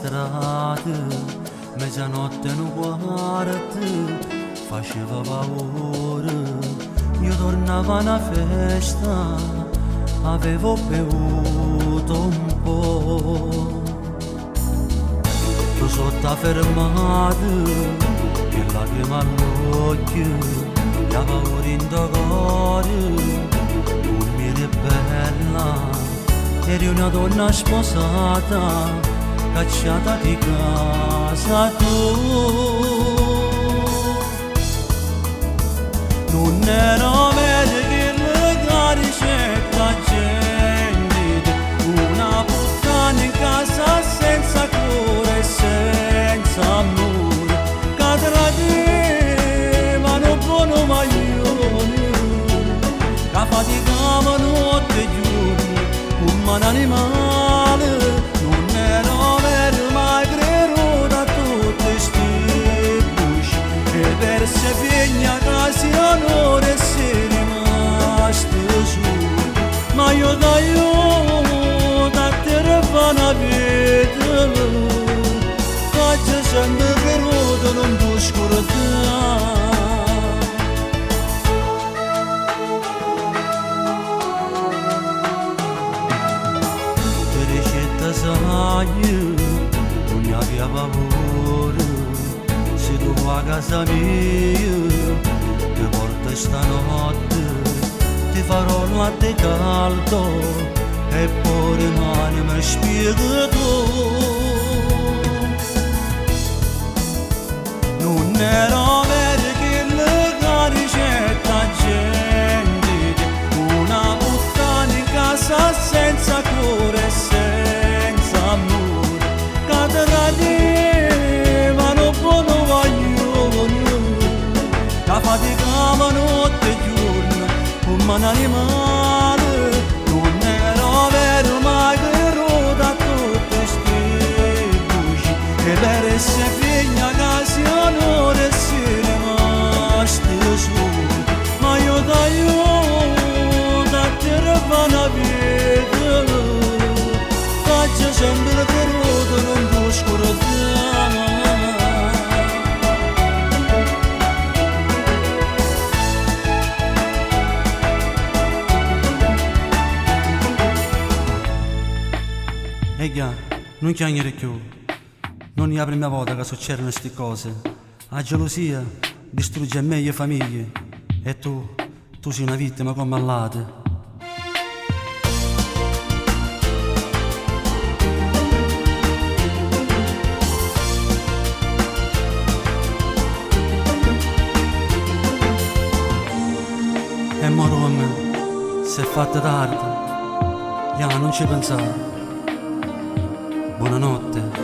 strada, mezzanotte non guarda, faceva paura. Io tornavo a una festa, avevo bevuto un po'. Tu sotto fermato, che lacrima all'occhio, la paura in tuo cuore. Dormire bella, eri una donna sposata, cacciata di casa tu. Non era meglio che le ricetta gente, una puttana in casa senza cuore e senza amore, che tradivano buono maglione, che faticava notte e giorno, come un animale. Non era vero mai credo da tutte ste buci, e verse figlia casi onore si rimasto solo. Ma io da te fa una vita, faccio sempre credo non può scordare. Non ne aveva paura, se tu a casa mia, ti porto stanotte, ti farò il latte caldo e poi rimane mi spieghi tu. Non era vero che le ricetta gente, una puttana in casa senza cuore e senza amore, che tradivano buono maglione, che faticava notte e giorno come un animale. Non era vero mai che da tutte ste buci, e per se figlia che si onore si rimasto solo. Ma io da te fa una vita, faccio sempre credo non può scordare. Ehi, non chiamare più, non è la prima volta che succedono queste cose. La gelosia distrugge meglio famiglie e tu sei una vittima come all'altra. E moro si è fatta tardi, non ci pensare. Buonanotte.